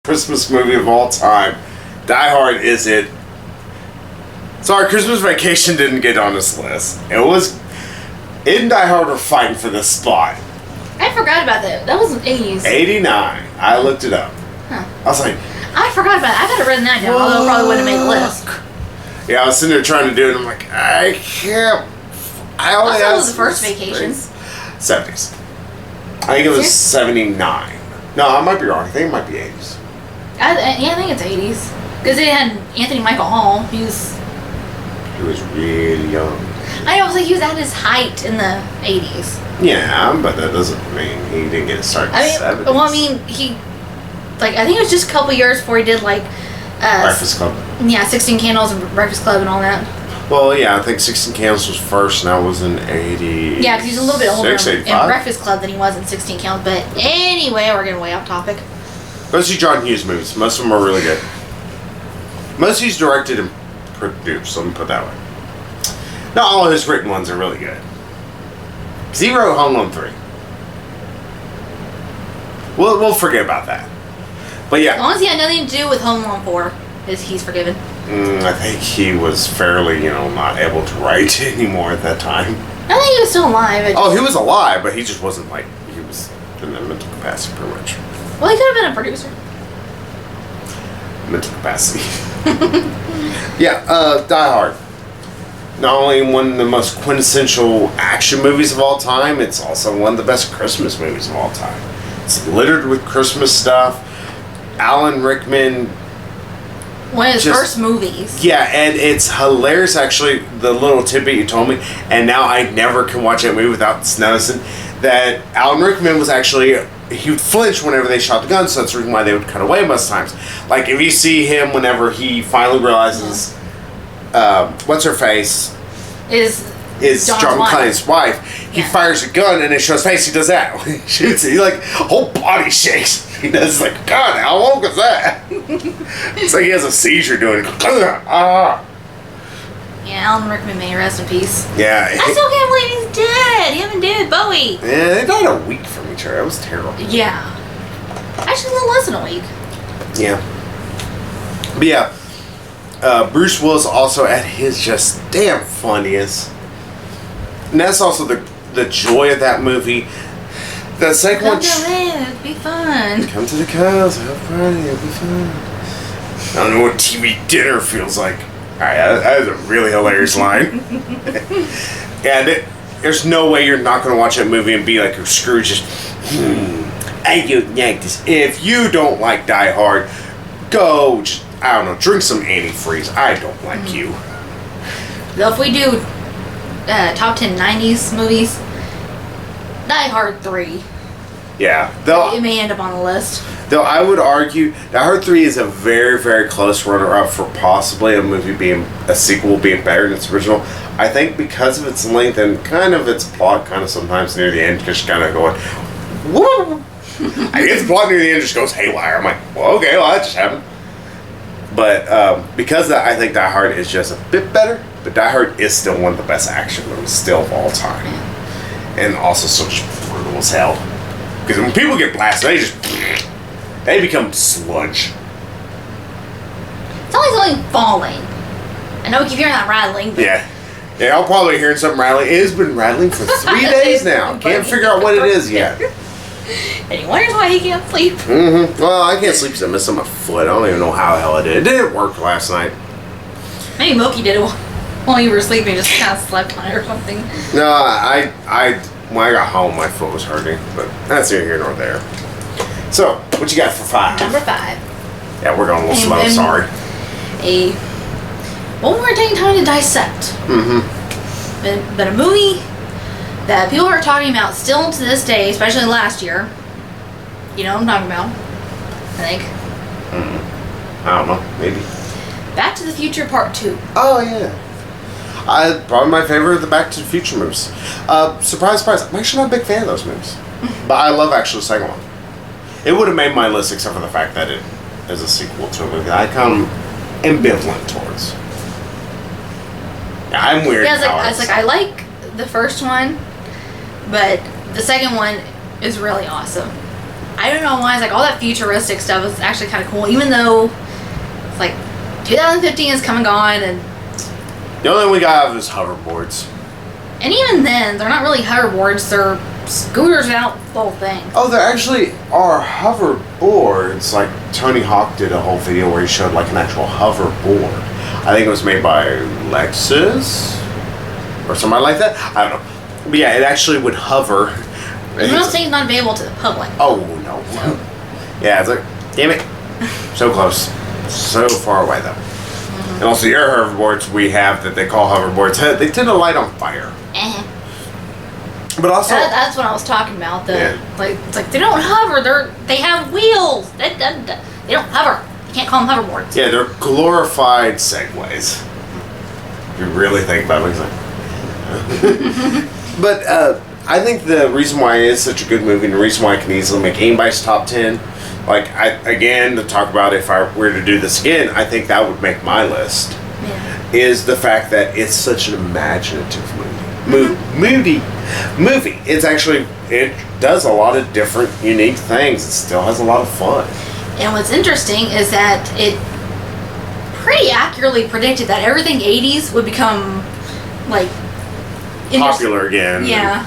Christmas movie of all time. Die Hard is it. Sorry, Christmas Vacation didn't get on this list. It and Die Hard were fighting for this spot. I forgot about that. That was in the 80s. 89. I looked it up. Huh. I was like, I forgot about it. I could have written that down, although it probably wouldn't have made the list. yeah, I was sitting there trying to do it, and I'm like, I can't. I only Also, have was the first Vacation. 70s. I think it was 79. No, I might be wrong. I think it might be 80s. I think it's 80s. Because they had Anthony Michael Hall. He was really young. I know, he was at his height in the 80s. Yeah, but that doesn't mean he didn't get started in the 70s. Well, I mean, I think it was just a couple years before he did, Breakfast Club. Yeah, 16 Candles and Breakfast Club and all that. Well, yeah, I think 16 Candles was first, and that was in 80. Yeah, because he's a little bit older 85? in Breakfast Club than he was in 16 Candles. But anyway, we're getting way off topic. Go see John Hughes movies. Most of them are really good. Most of he's directed and produced, let me put it that way. Not all of his written ones are really good. Because he wrote Home Alone 3. We'll forget about that. But yeah. As long as he had nothing to do with Home Alone 4, he's forgiven. I think he was fairly, not able to write anymore at that time. I think he was still alive. He was alive, but he just wasn't he was in the mental capacity pretty much. Well, he could have been a producer. Mental capacity. Yeah, Die Hard. Not only one of the most quintessential action movies of all time, it's also one of the best Christmas movies of all time. It's littered with Christmas stuff. Alan Rickman. One of his first movies. Yeah, and it's hilarious, actually, the little tidbit you told me, and now I never can watch that movie without noticing that Alan Rickman was actually, he would flinch whenever they shot the gun, so that's the reason why they would cut away most times. Like, if you see him whenever he finally realizes, what's her face? Is John McClane's wife. He fires a gun and it shows face. He does that. When he shoots it, he whole body shakes. He does God, how long was that? It's like he has a seizure doing it. Yeah, Alan Rickman, may rest in peace. Yeah. I still can't believe he's dead. Him and David Bowie. Yeah, they died a week from each other. That was terrible. Yeah. Actually, a little less than a week. Yeah. But yeah, Bruce Willis also at his just damn funniest. And that's also the joy of that movie. The second one. Come to live, be fun. Come to the cows, have fun, it'll be fun. I don't know what TV dinner feels like. Alright, that is a really hilarious line. And there's no way you're not going to watch that movie and be like a Scrooge. Just, I don't like this. If you don't like Die Hard, go, I don't know, drink some antifreeze. I don't like you. Though if we do top 10 90s movies, Die Hard 3. Yeah. It may end up on the list. Though I would argue Die Hard 3 is a very, very close runner-up for possibly a sequel being better than its original. I think because of its length and kind of its plot kind of sometimes near the end just kind of going, woo! I guess the plot near the end just goes haywire. I'm like, well, okay, that just happened. But because of that, I think Die Hard is just a bit better. But Die Hard is still one of the best action movies still of all time. And also so just brutal as hell. Because when people get blasted, they become sludge. It's only falling. I know we keep hearing that rattling. Yeah, I'm probably hearing something rattling. It has been rattling for 3 days now. Can't figure out what it is yet. And he wonders why he can't sleep. Mm-hmm. Well, I can't sleep because I missed on my foot. I don't even know how the hell I did. It didn't work last night. Maybe Milky did it while you were sleeping, just kind of slept on it or something. No, when I got home, my foot was hurting, but that's neither here nor there. So, what you got for 5? Number 5. Yeah, we're going a little slow, sorry. We're taking time to dissect. Mm-hmm. But a movie that people are talking about still to this day, especially last year. You know what I'm talking about, I think. I don't know, maybe. Back to the Future Part 2. Oh, yeah. Probably my favorite of the Back to the Future movies. Surprise, surprise, I'm actually not a big fan of those movies. But I love actually the second one. It would have made my list except for the fact that it is a sequel to a movie that I come ambivalent towards. Yeah, I'm weird. Yeah, I like the first one, but the second one is really awesome. I don't know why. It's like all that futuristic stuff is actually kind of cool, even though it's like 2015 is come and gone, and the only thing we got is hoverboards. And even then, they're not really hoverboards. They're scooters without full thing. Oh, there actually are hoverboards. Like Tony Hawk did a whole video where he showed like an actual hoverboard. I think it was made by Lexus or somebody like that. I don't know. But yeah, it actually would hover. I'm not saying it's not available to the public. Oh no. Yeah, it's like, damn it. So close. So far away though. And also your hoverboards we have that they call hoverboards, they tend to light on fire. But also that's what I was talking about. Like it's like they don't hover. They have wheels. They don't hover. You can't call them hoverboards. Yeah, they're glorified segways. If you really think about it. But I think the reason why it is such a good movie and the reason why I can easily make anybody's top 10, like, to talk about if I were to do this again, I think that would make my list, is the fact that it's such an imaginative movie. It's actually, it does a lot of different, unique things. It still has a lot of fun. And what's interesting is that it pretty accurately predicted that everything 80s would become, like, popular again. Yeah.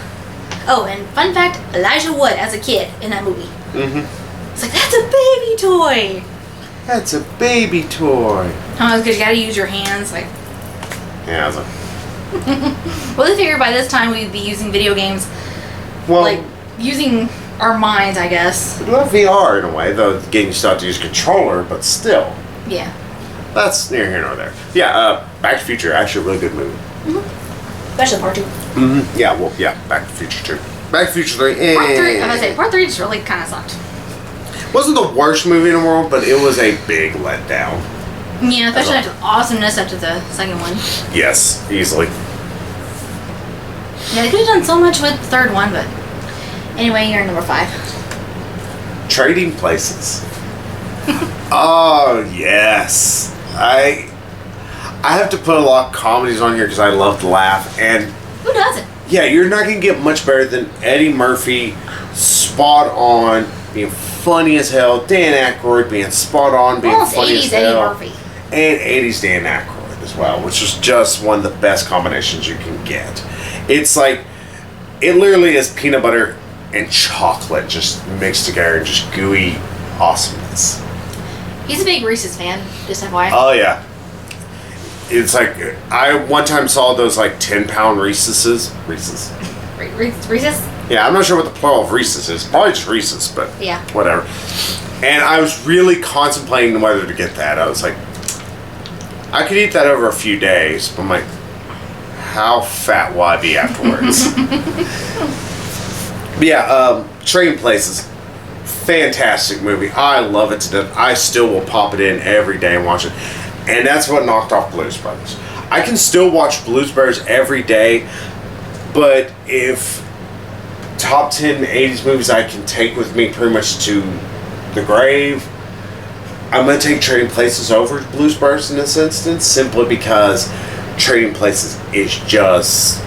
Oh, and fun fact, Elijah Wood as a kid in that movie. Mm-hmm. It's like, that's a baby toy. That's a baby toy. Oh, because you gotta use your hands, like. Yeah, I was like. Well, they figured by this time we'd be using video games. Well, like, using our minds, I guess. Well, VR in a way, though getting you start to use a controller, but still. Yeah. That's near here nor there. Yeah, Back to the Future, actually a really good movie. Mm-hmm. Especially part 2. Mm-hmm. Yeah, well, yeah, Back to the Future 2. Back to the Future 3. Part 3, I was gonna say, part 3 just really kind of sucked. Wasn't the worst movie in the world, but it was a big letdown. Yeah, especially after the awesomeness after the second one. Yes, easily. Yeah, they could have done so much with the third one, but anyway, you're number 5. Trading Places. Oh, yes. I have to put a lot of comedies on here because I love to laugh. And who doesn't? Yeah, you're not going to get much better than Eddie Murphy, spot on, being funny as hell. Dan Aykroyd being spot on, being funny as hell. Eddie Murphy. And 80s Dan Aykroyd as well, which is just one of the best combinations you can get. It's like, it literally is peanut butter and chocolate just mixed together and just gooey awesomeness. He's a big Reese's fan, just FYI. Oh, yeah. It's like, I one time saw those like 10-pound Reese's. Reese's? Yeah, I'm not sure what the plural of Reese's is. Probably just Reese's, but yeah, whatever. And I was really contemplating whether to get that. I was like, I could eat that over a few days, but I'm like, how fat will I be afterwards? But yeah, Trading Places. Fantastic movie. I love it to death. I still will pop it in every day and watch it. And that's what knocked off Blues Brothers. I can still watch Blues Brothers every day, but if top 10 80s movies I can take with me pretty much to the grave, I'm going to take Trading Places over Blues Brothers in this instance, simply because Trading Places is just,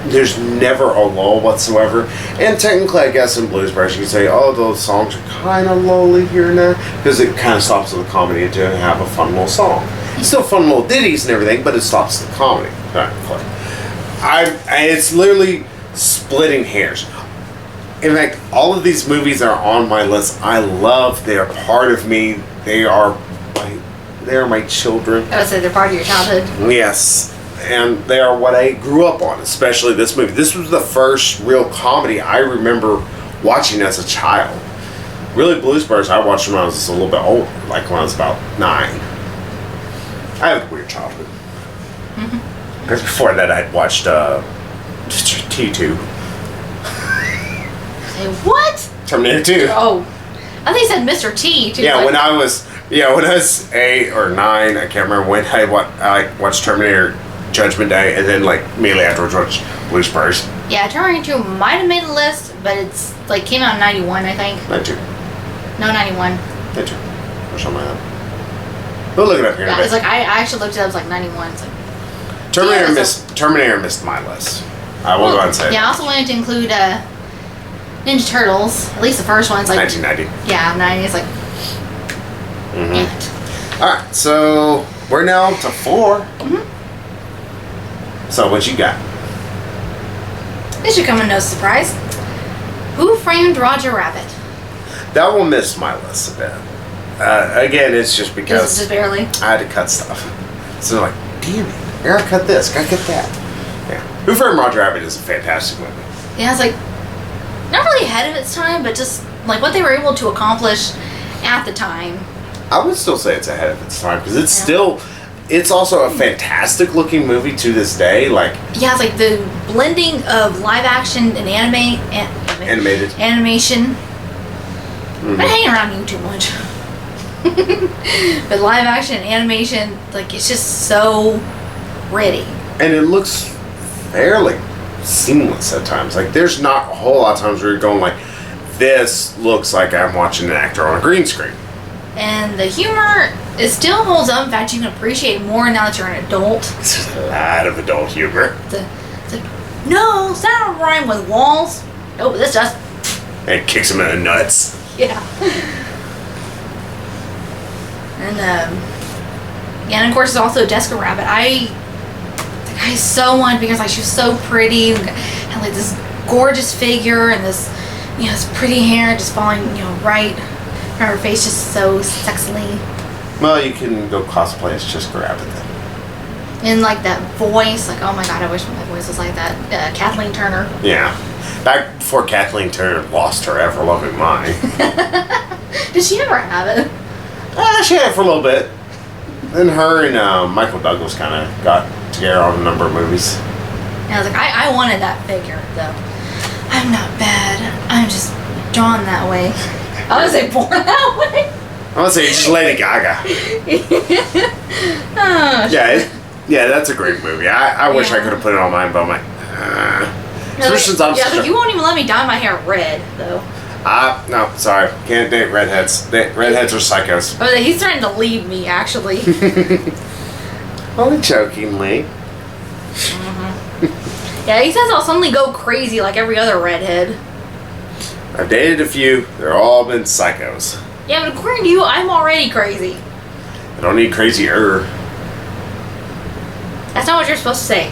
there's never a lull whatsoever. And technically, I guess in Blues Brothers you can say, oh, those songs are kind of lowly here and there, because it kind of stops the comedy to have a fun little song. It's still fun little ditties and everything, but it stops the comedy. It's literally splitting hairs. In fact, all of these movies are on my list. I love. They are part of me. They are my children. I would say they're part of your childhood. Yes. And they are what I grew up on, especially this movie. This was the first real comedy I remember watching as a child. Really, Blues Brothers, I watched when I was a little bit older, like when I was about 9. I have a weird childhood. Because before that, I'd watched T2. Say what? Terminator 2. Oh, I think you said Mr. T too. Yeah, when I was 8 or 9, I can't remember when I watched Terminator Judgment Day, and then like immediately afterwards watched Blues Brothers. Yeah, Terminator 2 might have made the list, but it's like came out in 91, I think. 92. No, 91. 92. Or something like that. We'll look it up here in a bit. It's like I actually looked it up. It was like 91. It's like Terminator missed my list. I will go ahead and say. Yeah, I also wanted to include Ninja Turtles. At least the first one's like 1990. Yeah, 90s. Like, damn it. All right, so we're now to 4. So what you got? This should come as no surprise. Who Framed Roger Rabbit? That one missed my list a bit. Again, it's just because Just barely. I had to cut stuff. So like, damn it, I gotta cut this, gotta cut that. Yeah, Who Framed Roger Rabbit is a fantastic movie. Yeah, it's like not really ahead of its time, but just like what they were able to accomplish at the time. I would still say it's ahead of its time because it's still. It's also a fantastic looking movie to this day. Like Yeah, it's like the blending of live action and animation. I'm hanging around you too much. But live action and animation, like it's just so ready. And it looks fairly seamless at times. Like there's not a whole lot of times where you're going like, this looks like I'm watching an actor on a green screen. And the humor, it still holds up. In fact, you can appreciate it more now that you're an adult. There's a lot of adult humor. It's like, no, it's not a rhyme with walls. No, but this does. And it kicks him in the nuts. Yeah. And of course, it's also Jessica Rabbit. I so wanted because like she was so pretty, had like this gorgeous figure and this, this pretty hair just falling, right. Her face just so sexily. Well, you can go cosplay as Jessica Rabbit then. And like that voice, like oh my god, I wish my voice was like that. Kathleen Turner. Yeah. Back before Kathleen Turner lost her ever-loving mind. Did she ever have it? She had it for a little bit. Then her and Michael Douglas kind of got together on a number of movies. And I was like, I wanted that figure though. I'm not bad. I'm just drawn that way. I would say born that way. I would say just Lady Gaga. Oh, yeah, that's a great movie. I wish I could have put it on mine, but I'm like, you won't even let me dye my hair red though. No, sorry, can't date redheads. Redheads are psychos. Oh, he's threatening to leave me actually. Only jokingly. Yeah, he says I'll suddenly go crazy like every other redhead. I've dated a few. They're all been psychos. Yeah, but according to you, I'm already crazy. I don't need crazier. That's not what you're supposed to say.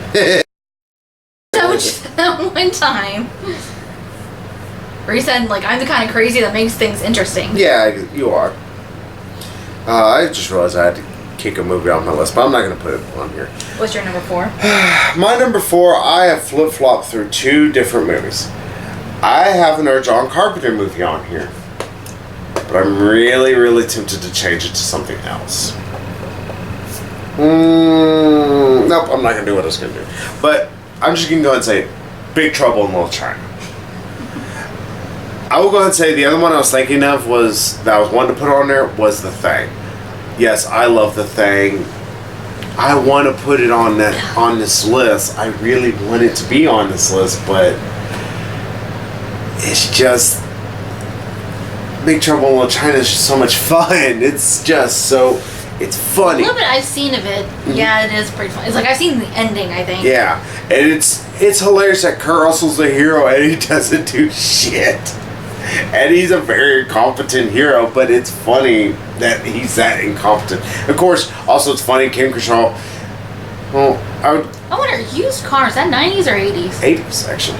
That's what you said one time. Where you said, like, I'm the kind of crazy that makes things interesting. Yeah, you are. I just realized I had to kick a movie off my list, but I'm not going to put it on here. What's your number 4? My number 4, I have flip-flopped through 2 different movies. I have another John Carpenter movie on here, but I'm really, really tempted to change it to something else. Nope, I'm not going to do what I was going to do. But I'm just going to go ahead and say Big Trouble in Little China. I will go ahead and say the other one I was thinking of that I was wanting to put on there was The Thing. Yes, I love The Thing. I want to put it on this list. I really want it to be on this list, but it's just Big Trouble in Little China is just so much fun. It's just so it's funny. A little bit I've seen of it. Yeah, it is pretty fun. It's like I've seen the ending, I think. Yeah, and it's hilarious that Kurt Russell's the hero and he doesn't do shit. And he's a very competent hero, but it's funny that he's that incompetent. Of course, also it's funny, Kim Cattrall. Well, I wonder, used cars, is that 90s or 80s? 80s, actually.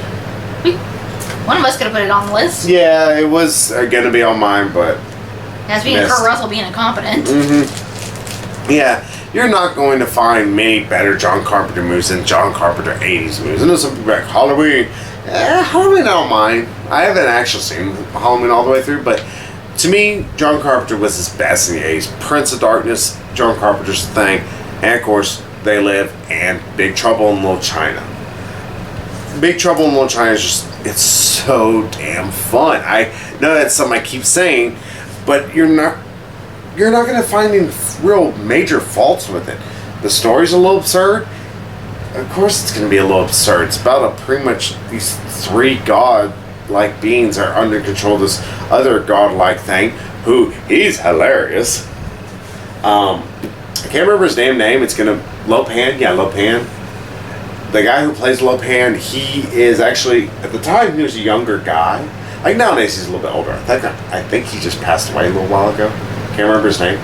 One of us could have put it on the list. Yeah, it was going to be on mine, but... That's being Kurt Russell being incompetent. Yeah, you're not going to find many better John Carpenter movies than John Carpenter 80s movies. I know some people are like, Halloween. Halloween I don't mind. I haven't actually seen Halloween all the way through, but to me, John Carpenter was his best in the 80s. Prince of Darkness, John Carpenter's thing, and of course, They Live, and Big Trouble in Little China. Big Trouble in Little China is just, it's so damn fun. I know that's something I keep saying, but you're not going to find any real major faults with it. The story's a little absurd. Of course it's going to be a little absurd. It's about pretty much these 3 god-like beings are under control of this other god-like thing, who he's hilarious. I can't remember his damn name. It's going to... Lopan? Yeah, Lopan. The guy who plays Lopan, he is actually... At the time, he was a younger guy. Like nowadays he's a little bit older. I think he just passed away a little while ago. Can't remember his name.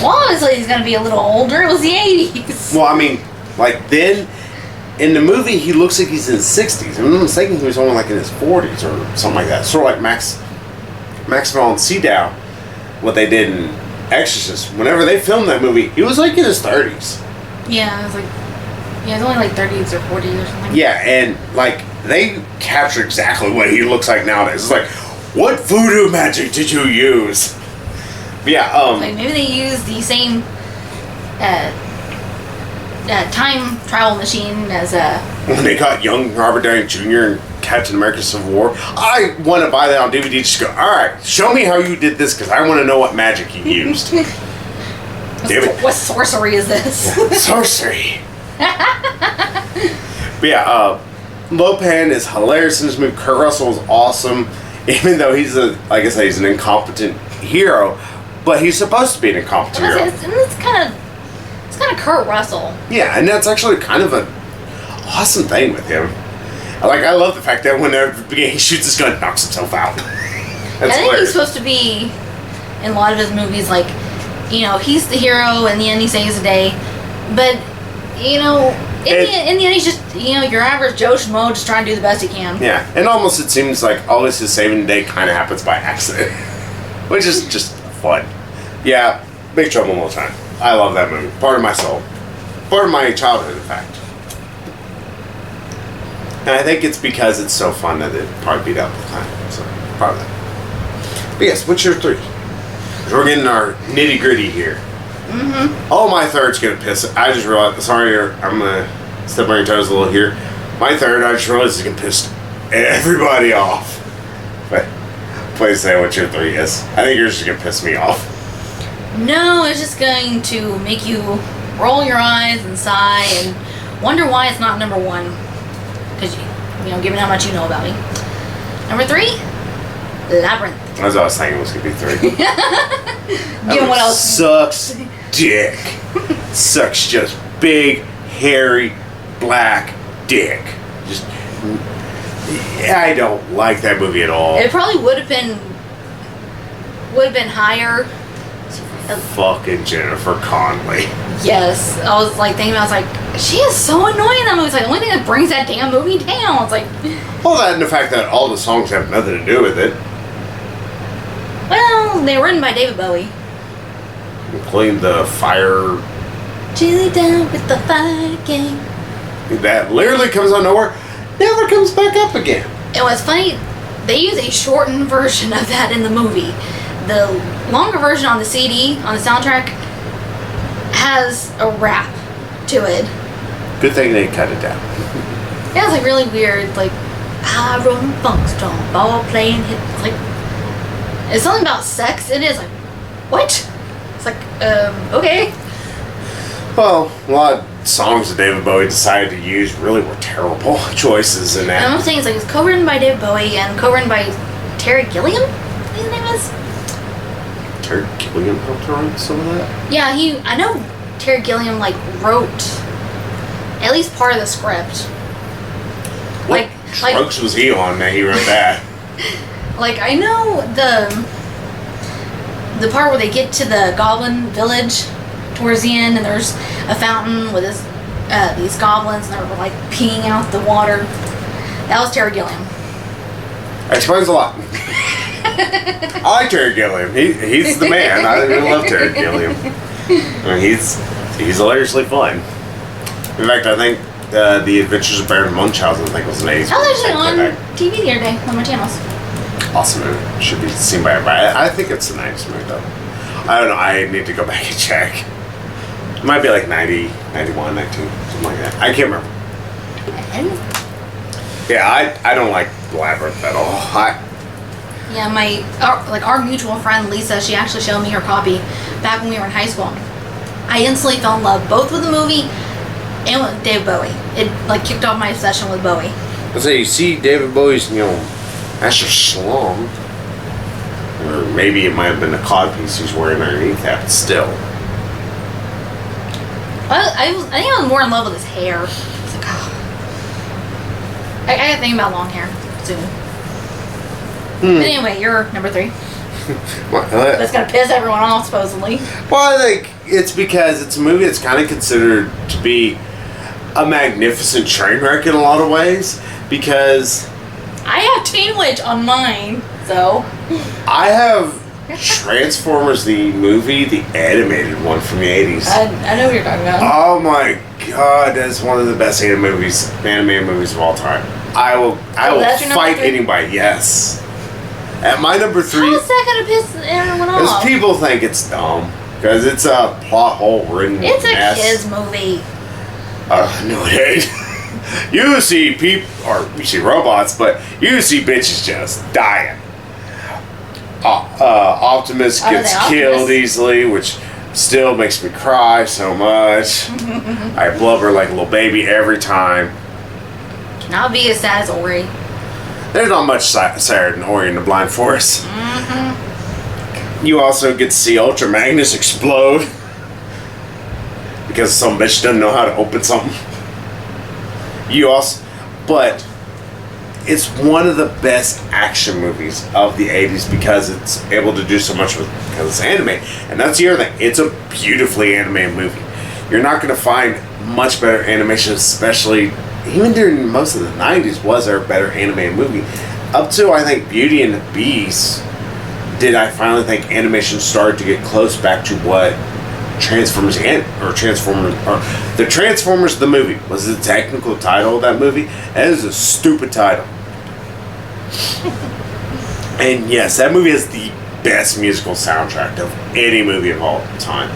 Well, obviously he's gonna be a little older. It was the 80s. Well, I mean, like then, in the movie he looks like he's in his 60s. If I'm not mistaken, he was only like in his 40s or something like that. Sort of like Maxwell and Sydow, what they did in Exorcist. Whenever they filmed that movie, he was like in his 30s. Yeah, it was like, yeah, it's only like 30s or 40s or something. Yeah, and like they capture exactly what he looks like nowadays. It's like, what voodoo magic did you use? But yeah, like maybe they use the same time travel machine as when they got young Robert Downey Jr. in Captain America Civil War. I want to buy that on DVD. Just go, all right, show me how you did this because I want to know what magic you used. What sorcery is this? Sorcery. But yeah, Lopan is hilarious in this movie. Kurt Russell is awesome, even though he's like I said, he's an incompetent hero, but he's supposed to be an incompetent hero. It's kind of Kurt Russell. Yeah, and that's actually kind of an awesome thing with him. Like, I love the fact that when he shoots his gun, knocks himself out. I think he's supposed to be, in a lot of his movies, like, you know, he's the hero, in the end he saves the day, but, you know, in the end he's just, you know, your average Joe Schmo just trying to do the best he can. Yeah, and almost it seems like always his saving the day kind of happens by accident, which is just fun. Yeah, Big Trouble in Little China. I love that movie. Part of my soul. Part of my childhood, in fact. And I think it's because it's so fun that it probably beat out the time. So, probably that. But yes, what's your 3? 'Cause we're getting our nitty gritty here. Mm-hmm. Oh, my third's gonna piss. I just realized. Sorry, I'm gonna step on your toes a little here. My third, I just realized is gonna piss everybody off. But please say what your 3 is. I think yours is gonna piss me off. No, it's just going to make you roll your eyes and sigh and wonder why it's not number 1. Because, you know, given how much you know about me. Number 3, Labyrinth. That's what I was thinking was going to be 3. Given what else? Sucks dick. Sucks just big, hairy, black dick. Just, I don't like that movie at all. It probably would have been higher. Fucking Jennifer Connelly. Yes, I was like thinking, I was like, she is so annoying in that movie. It's like the only thing that brings that damn movie down. It's like, well, that and the fact that all the songs have nothing to do with it. well, they were written by David Bowie, including the fire. Chilly down with the fire gang. That literally comes out of nowhere, never comes back up again. It was funny. They use a shortened version of that in the movie. The longer version on the CD, on the soundtrack, has a rap to it. Good thing they cut it down. Yeah, it's like really weird. Like, I run funk strong, ball playing hit. Like, it's something about sex. It is like, what? It's like, okay. Well, a lot of songs that David Bowie decided to use really were terrible choices in that. And I'm saying it's like it's co-written by David Bowie and co-written by Terry Gilliam. I think his name is. Terry Gilliam helped her write some of that? Yeah, I know Terry Gilliam like wrote at least part of the script. What drugs was he on that he wrote that? Like I know the part where they get to the Goblin Village towards the end, and there's a fountain with these goblins, and they're like peeing out the water. That was Terry Gilliam. That explains a lot. I like Terry Gilliam. He's the man. I really love Terry Gilliam. I mean, he's hilariously fun. In fact, I think The Adventures of Baron Munchausen, I think was an 80s. I was actually on TV the other day on my channels. Awesome movie. Should be seen by everybody. I think it's a nice movie though. I don't know. I need to go back and check. It might be like 90, 91, 92, something like that. I can't remember. Yeah, I don't like Labyrinth at all. Yeah, our mutual friend Lisa, she actually showed me her copy back when we were in high school. I instantly fell in love both with the movie and with David Bowie. It like kicked off my obsession with Bowie. I say you see David Bowie's, Asher Shalom, or maybe it might have been a codpiece he's wearing underneath that, but still. I think I was more in love with his hair. It's like, oh. I gotta think about long hair soon. But anyway, you're number 3. What? That's gonna piss everyone off, supposedly. Well, I think it's because it's a movie that's kind of considered to be a magnificent train wreck in a lot of ways. Because I have Teen Witch on mine, so. I have Transformers the movie, the animated one from the 80s. I know what you're talking about. Oh my god, that's one of the best animated movies of all time. I will that's your number fight 3? anybody, yes. At my number 3, How is that gonna piss everyone because off? people think it's dumb. Because it's a plot hole ridden It's a mess. kids movie. No, it ain't. You see people, or you see robots, but you see bitches just dying. Optimus Oh, gets the Optimus. killed easily, which still makes me cry so much. I blubber like a little baby every time. Cannot be as sad as Ori. There's not much sadder than Ori in the Blind Forest. You also get to see Ultra Magnus explode because some bitch doesn't know how to open something. But it's one of the best action movies of the 80s because it's able to do so much with because it's anime. And that's the other thing. It's a beautifully animated movie. You're not going to find much better animation, especially even during most of the 90s was there a better animated movie. Up to, I think, Beauty and the Beast, did I finally think animation started to get close back to what the Transformers the movie was the technical title of that movie. That is a stupid title. And yes, that movie has the best musical soundtrack of any movie of all time.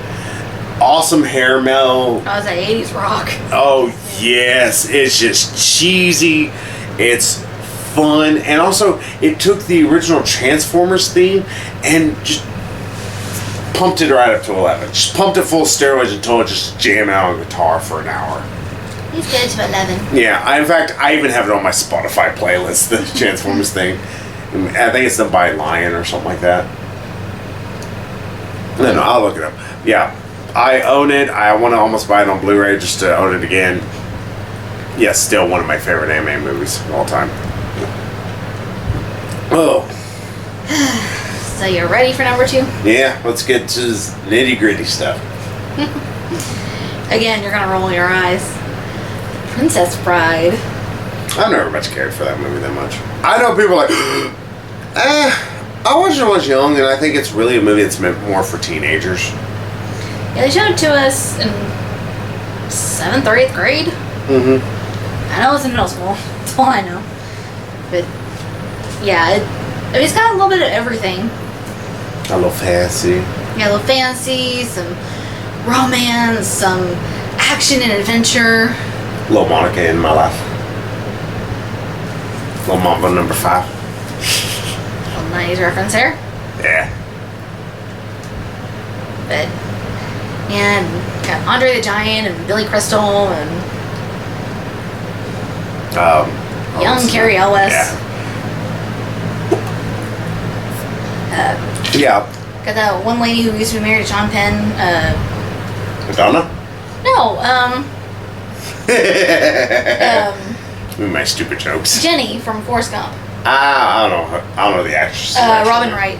Awesome hair metal. Oh, it's that 80s rock. Oh yes, it's just cheesy. It's fun, and also it took the original Transformers theme and just pumped it right up to 11. Just pumped it full of steroids until it just jammed out on guitar for an hour. He's good to 11. Yeah, in fact, I even have it on my Spotify playlist, the Transformers thing. I think it's done by Lion or something like that. No, I'll look it up. Yeah, I own it. I want to almost buy it on Blu-ray just to own it again. Yes, still one of my favorite anime movies of all time. Oh. So you're ready for number 2? Yeah, let's get to this nitty-gritty stuff. Again, you're gonna roll your eyes. The Princess Bride. I've never much cared for that movie that much. I know people are like, I watched it when I was young, and I think it's really a movie that's meant more for teenagers. Yeah, they showed it to us in 7th or 8th grade. Mm-hmm. I know it's in middle school. That's all I know. But yeah, it's got a little bit of everything. A little fancy. Yeah, a little fantasy, some romance, some action and adventure. Little Monica in my life. Little Mamba number 5. Little 90s reference there. Yeah. But yeah, and got Andre the Giant and Billy Crystal and young Carrie Elwes. Yeah. Got that one lady who used to be married to Sean Penn. Madonna? No, My stupid jokes. Jenny from Forrest Gump. I don't know the actress. Robin Wright.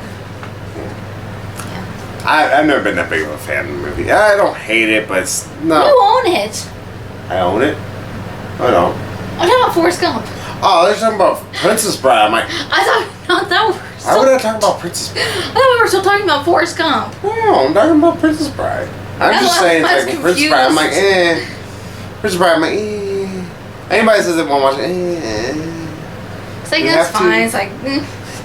I've never been that big of a fan of the movie. I don't hate it, but it's no. You own it. I own it. I don't. I'm talking about Forrest Gump. Oh, they're talking about Princess Bride. I'm like, I thought not that. why would I talk about Princess Bride? I thought we were still talking about Forrest Gump. No, I'm talking about Princess Bride. I'm just saying, I was like, Princess Bride. I'm like, confused. Princess Bride. I'm like, Anybody says they won't watch it, It's like We that's have to- fine. It's like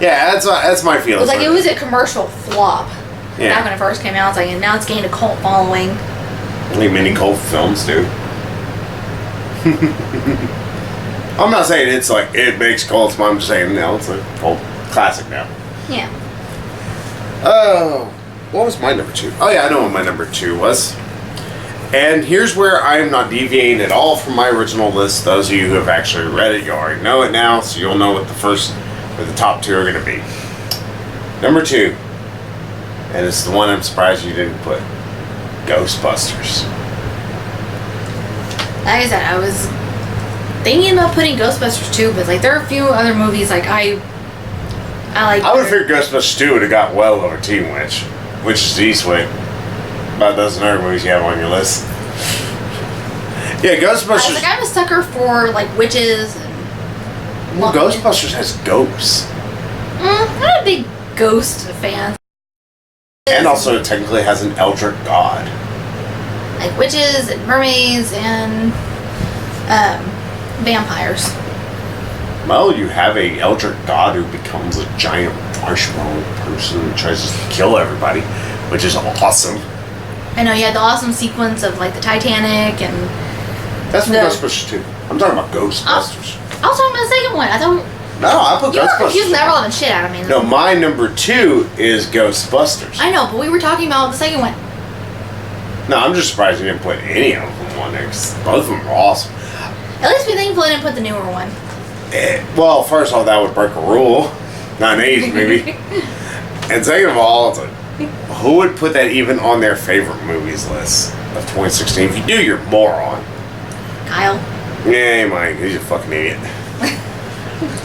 Yeah, that's my it feeling. was like it was a commercial flop. Yeah. Back when it first came out, it's like, and now it's gained a cult following. Like many cult films do. I'm not saying it's like it makes cults, but I'm just saying no, it's a cult classic now. Yeah. Oh, what was my number 2? Oh yeah, I know what my number 2 was. And here's where I am not deviating at all from my original list. Those of you who have actually read it, you already know it now, so you'll know what the top 2 are going to be. Number 2, and it's the one I'm surprised you didn't put, Ghostbusters. Like I said, I was thinking about putting Ghostbusters too, but like there are a few other movies like I I would have figured Ghostbusters 2 would have got well over Teen Witch, which is Eastwick. About a dozen other movies you have on your list. Yeah, Ghostbusters. I'm a sucker for like witches. Well, Ghostbusters has ghosts. I'm not a big ghost fan. And also technically has an eldritch god. Like witches and mermaids and vampires. Well, you have a eldritch god who becomes a giant marshmallow person and tries to kill everybody, which is awesome. I know, you had the awesome sequence of like the Titanic and... That's from Ghostbusters 2. I'm talking about Ghostbusters. I was talking about the second one. I thought... No, I put Ghostbusters. You're never loving shit out of me. No, my number 2 is Ghostbusters. I know, but we were talking about the second one. No, I'm just surprised you didn't put any of them on there, because both of them are awesome. At least be thankful I didn't put the newer one. Well, first of all, that would break a rule. Not an 80s movie. And second of all, it's like, who would put that even on their favorite movies list of 2016? If you do, you're a moron. Kyle. Yeah, he might. He's a fucking idiot.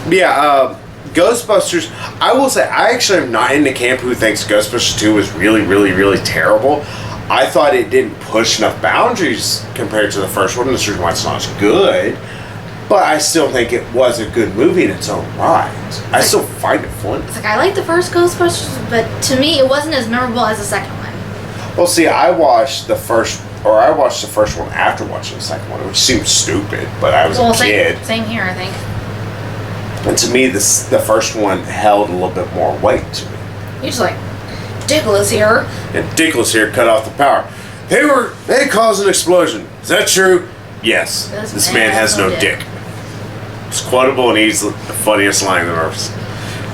Yeah, Ghostbusters, I will say, I actually am not in the camp who thinks Ghostbusters 2 is really, really, really terrible. I thought it didn't push enough boundaries compared to the first one. That's the reason why it's not as good. But I still think it was a good movie in its own right. I still find it fun. It's like, I like the first Ghostbusters, but to me, it wasn't as memorable as the second one. Well, see, I watched the first one after watching the second one, which seemed stupid, but I was a kid. Same here, I think. And to me, the first one held a little bit more weight to me. You're just like, Dickless here. And Dickless here cut off the power. They caused an explosion. Is that true? Yes. This man has no dick. It's quotable and he's the funniest line in the earth.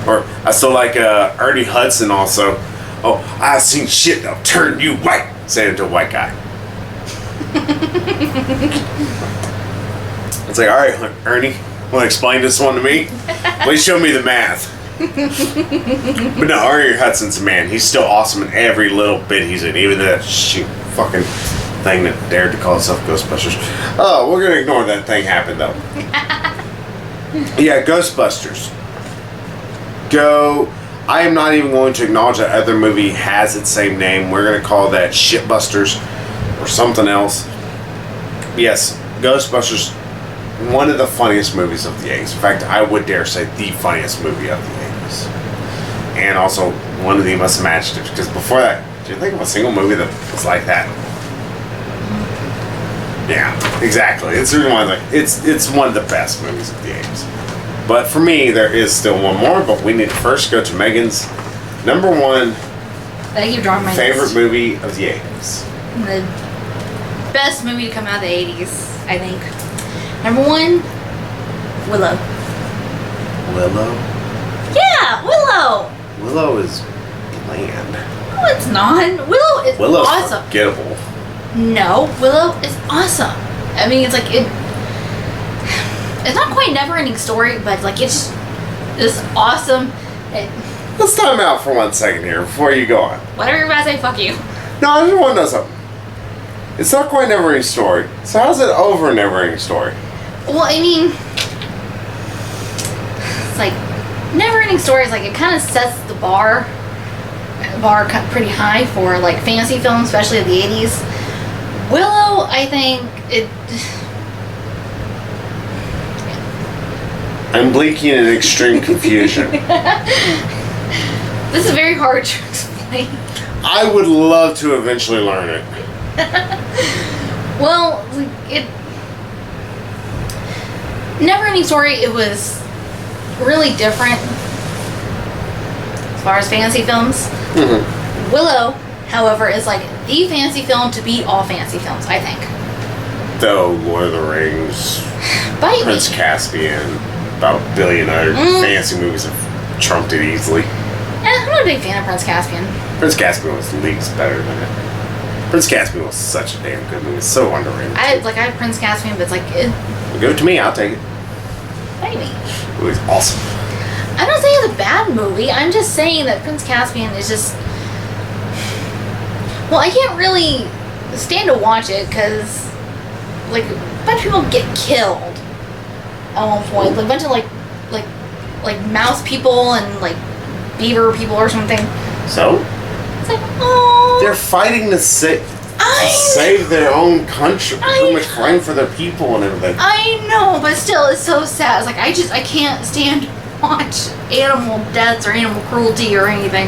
Or I still like Ernie Hudson also. Oh, I've seen shit that'll turn you white. Saying it to a white guy. It's like, all right, Ernie, want to explain this one to me? Please show me the math. But no, Ernie Hudson's a man. He's still awesome in every little bit he's in, even that fucking thing that dared to call itself Ghostbusters. Oh, we're gonna ignore that thing happened though. Yeah, Ghostbusters. I am not even going to acknowledge that other movie has its same name. We're gonna call that Shitbusters or something else. Yes, Ghostbusters, one of the funniest movies of the 80s. In fact, I would dare say the funniest movie of the 80s. And also one of the most imaginative. Because before that, do you think of a single movie that was like that? Yeah, exactly. It's one of the best movies of the 80s. But for me, there is still one more. But we need to first go to Megan's number 1 favorite movie of the 80s. The best movie to come out of the 80s, I think. Number 1, Willow. Willow? Yeah, Willow! Willow is bland. No, it's not. Willow's awesome. Forgettable. No, Willow is awesome. I mean, it's like it's not quite never-ending story, but like it's just awesome. Let's time out for 1 second here before you go on. Whatever you're about to say, fuck you. No, I just want to know something. It's not quite never-ending story. So how's it over a never-ending story? Well, I mean, it's like never-ending stories. Like it kind of sets the bar pretty high for like fantasy films, especially of the 80s. Willow, I think it. I'm blinking in extreme confusion. This is very hard to explain. I would love to eventually learn it. Well, never-ending story. It was really different as far as fantasy films. Mm-hmm. Willow, however, is like the fantasy film to beat all fantasy films, I think. Though Lord of the Rings, Prince Caspian, about a billion other fantasy movies have trumped it easily. I'm not a big fan of Prince Caspian. Prince Caspian was leagues better than it. Prince Caspian was such a damn good movie. It's so underrated. I have Prince Caspian, but it's like give it to me, I'll take it. Maybe. It was awesome. I'm not saying it's a bad movie. I'm just saying that Prince Caspian is just. Well, I can't really stand to watch it because, like, a bunch of people get killed at one point. Like a bunch of like mouse people and like beaver people or something. So? It's like, oh. They're fighting to save their own country, pretty much fighting for their people and everything. I know, but still, it's so sad. It's like, I can't stand to watch animal deaths or animal cruelty or anything.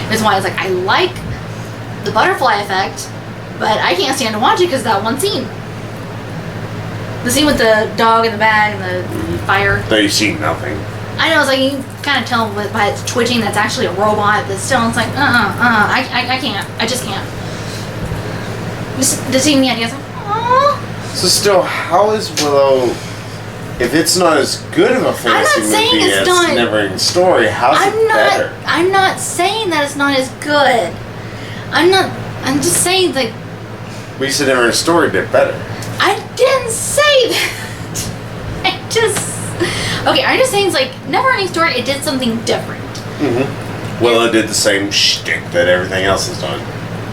That's why it's like, I like the butterfly effect, but I can't stand to watch it because that one scene. The scene with the dog in the bag and the fire. Though you see nothing. I know, it's like, you can kind of tell by its twitching that's actually a robot, but still, it's like, I can't. I just can't. The scene, yeah, it's like, aww. So still, how is Willow, if it's not as good of a fantasy movie as Neverending Story, how's it better? I'm not saying that it's not as good. I'm just saying, like... We said Neverending Story did better. I didn't say that. Okay, I'm just saying, it's like, Neverending Story, it did something different. Mm-hmm. Willow did the same shtick that everything else has done.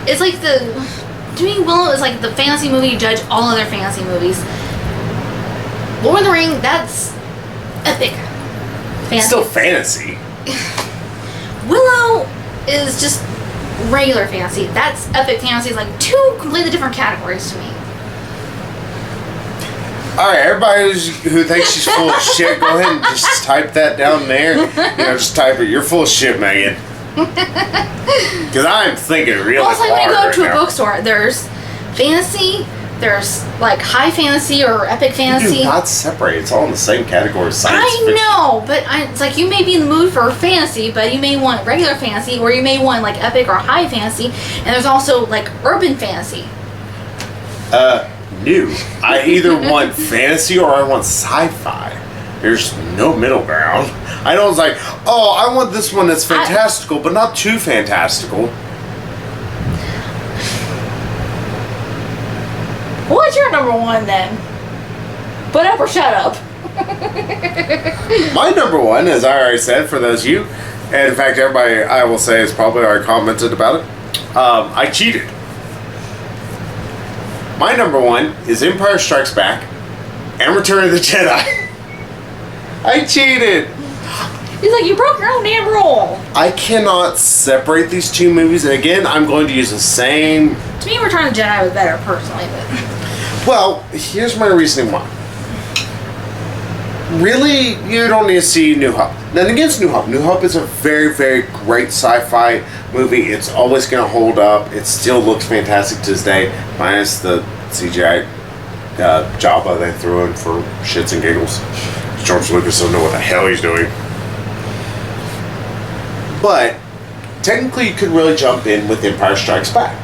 It's like to me, Willow is like the fantasy movie you judge all other fantasy movies. Lord of the Ring, that's epic fantasy. It's still fantasy. Willow is just regular fantasy. That's epic fantasy. It's like two completely different categories to me. Alright, everybody who thinks she's full of shit, go ahead and just type that down there. Just type it. You're full of shit, Megan. Because I'm thinking really hard. Well, it's like when you go right to now. a bookstore, there's fantasy, there's like high fantasy or epic fantasy. You do not separate. It's all in the same category. I know, but it's like you may be in the mood for fantasy, but you may want regular fantasy, or you may want like epic or high fantasy, and there's also like urban fantasy. New. I either want fantasy or I want sci-fi. There's no middle ground. I know it's like, oh, I want this one that's fantastical, but not too fantastical. What's your number one then? Put up or shut up. My number one, as I already said, for those of you, and in fact everybody I will say has probably already commented about it, I cheated. My number one is Empire Strikes Back and Return of the Jedi. I cheated. He's like, you broke your own damn rule. I cannot separate these two movies, and again, I'm going to use the same... To me, Return of the Jedi was better, personally, but... Well, here's my reasoning why. Really, you don't need to see New Hope. Nothing against New Hope. New Hope is a very, very great sci-fi movie. It's always going to hold up. It still looks fantastic to this day, minus the CGI Jabba they threw in for shits and giggles. George Lucas doesn't know what the hell he's doing. But technically, you could really jump in with Empire Strikes Back,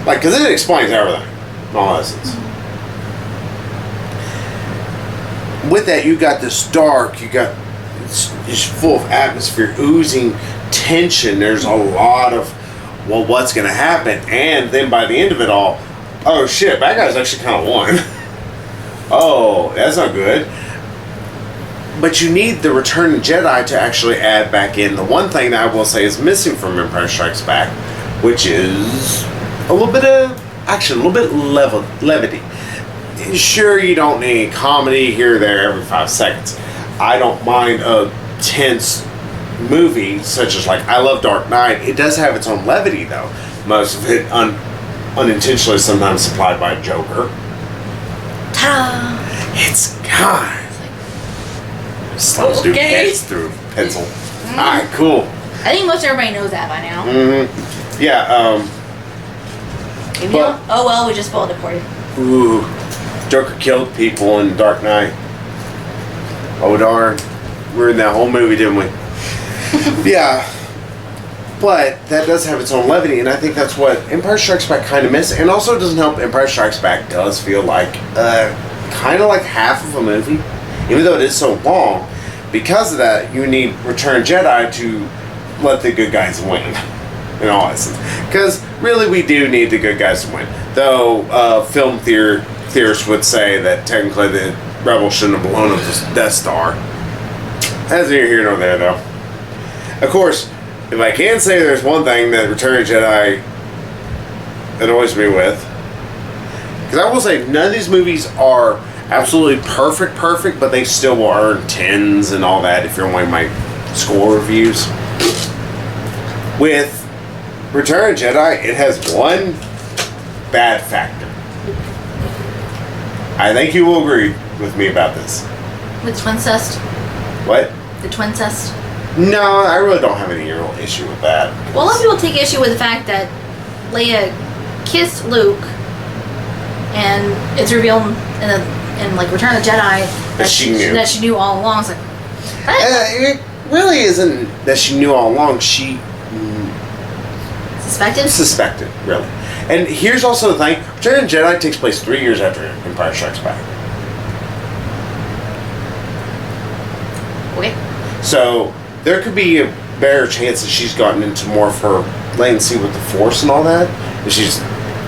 like, because it explains everything in all essence. With that, you got this dark. You got it's full of atmosphere, oozing tension. There's a lot of what's going to happen, and then by the end of it all, oh shit, bad guys actually kind of won. Oh, that's not good. But you need the Return of the Jedi to actually add back in the one thing that I will say is missing from Empire Strikes Back, which is a little bit of action, a little bit levity. Sure, you don't need comedy here or there every 5 seconds. I don't mind a tense movie such as, like, I love Dark Knight. It does have its own levity, though. Most of it unintentionally sometimes supplied by Joker. Ta-da! It's God. Slams dude heads through pencil. Alright, cool. I think most everybody knows that by now. Mm-hmm. Yeah, If you don't, oh well, we just spoiled it for you. Ooh. Joker killed people in Dark Knight. Oh darn. We were in that whole movie, didn't we? Yeah. But that does have its own levity, and I think that's what Empire Strikes Back kind of missed. And also, it doesn't help. Empire Strikes Back does feel like kind of like half of a movie, even though it is so long. Because of that, you need Return of Jedi to let the good guys win, in all essence. Because really, we do need the good guys to win. Though film theorists would say that technically the rebels shouldn't have blown up the Death Star. As neither here nor there, though. Of course, if I can say there's one thing that Return of Jedi annoys me with, because I will say none of these movies are absolutely perfect, but they still will earn 10s and all that if you're one of my score reviews. With Return of the Jedi, it has one bad factor. I think you will agree with me about this. With twincest? What? The twincest? No, I really don't have any real issue with that. Well, a lot of people take issue with the fact that Leia kissed Luke, and it's revealed in like Return of the Jedi That she knew all along. It's like, it really isn't that she knew all along. She suspected, really. And here's also the thing: Return of the Jedi takes place 3 years after Empire Strikes Back. Okay. So there could be a better chance that she's gotten into more of her latency with the Force and all that. And she's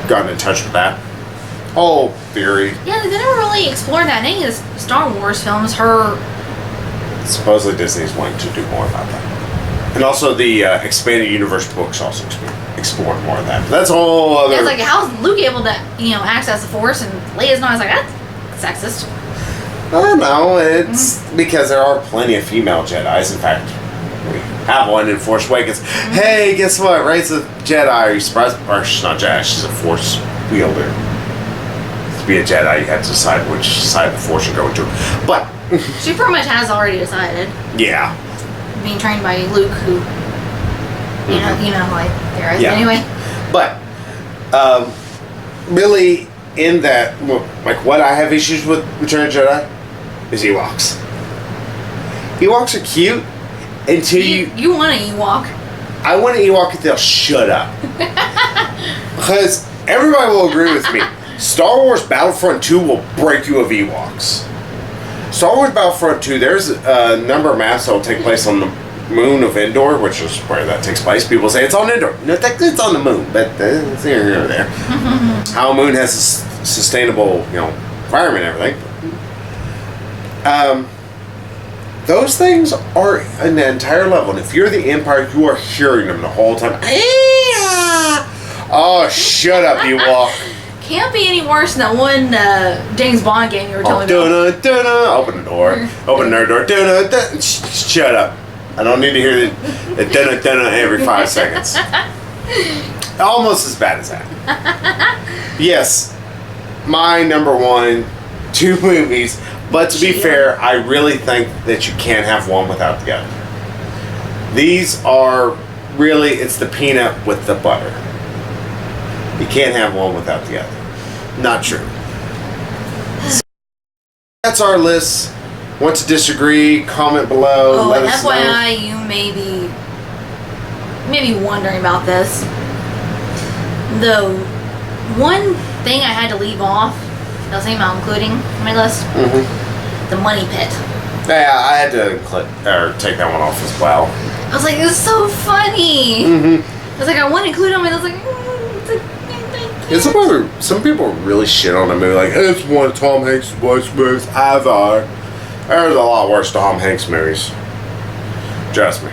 gotten in touch with that whole theory. Yeah, they never really explored that in any of the Star Wars films. Supposedly Disney's wanting to do more about that. And also the expanded universe books also explore more of that. But that's a whole other... Yeah, it's like, how's Luke able to, access the Force and Leia's not? It's like, that's sexist. I don't know. It's because there are plenty of female Jedis. In fact, we have one in Force Awakens. Hey, guess what? Rey's a Jedi. Are you surprised? Or she's not Jedi. She's a Force wielder. To be a Jedi, you have to decide which side of the Force you're going to. But... she pretty much has already decided. Yeah. Being trained by Luke, who, you know, like, there is. Yeah. Anyway. But, really, in that, like, what I have issues with Return of the Jedi is Ewoks. Ewoks are cute until you want an Ewok. I want an Ewok if they'll shut up. Because everybody will agree with me. Star Wars Battlefront 2 will break you of Ewoks. Star Wars Battlefront 2, there's a number of maps that will take place on the moon of Endor, which is where that takes place. People say it's on Endor. No, technically it's on the moon, but it's here or there. How a moon has a sustainable, environment and everything. Those things are an entire level, and if you're the Empire, you are hearing them the whole time. Oh, shut up, Ewok. Can't be any worse than that one James Bond game you were telling me about. Open the door. Open their door. Shut up. I don't need to hear the every 5 seconds. Almost as bad as that. Yes, my number one, 2 movies. But to be fair, I really think that you can't have one without the other. These are really, it's the peanut with the butter. You can't have one without the other. Not true. So that's our list. Want to disagree? Comment below. Oh, let and us know. FYI, you may be wondering about this. The one thing I had to leave off, I was thinking about including on my list, the money pit. Yeah, I had to take that one off as well. I was like, it's so funny. I was like, I want to include it on my list. Yeah, some people really shit on the movie. Like, it's one of Tom Hanks' worst movies ever. There's a lot worse Tom Hanks movies. Trust me.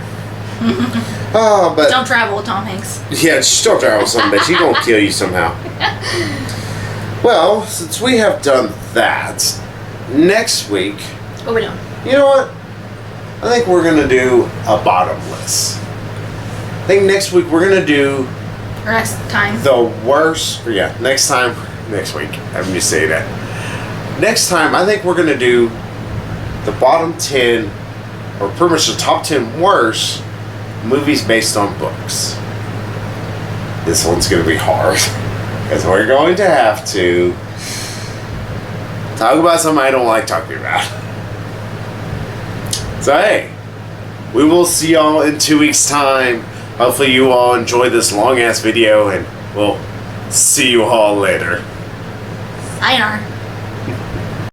But don't travel with Tom Hanks. Yeah, just don't travel with some bitch. He's gonna kill you somehow. Well, since we have done that, next week... What are we doing? You know what? I think we're gonna do a bottom list. I think next week we're gonna do... Or next time. The worst... Yeah, next week. I'm just saying that. Next time, I think we're gonna do the bottom 10, or pretty much the top 10 worst movies based on books. This one's going to be hard, because we're going to have to talk about something I don't like talking about. So hey, we will see y'all in 2 weeks' time. Hopefully you all enjoy this long-ass video, and we'll see you all later. Sayonara.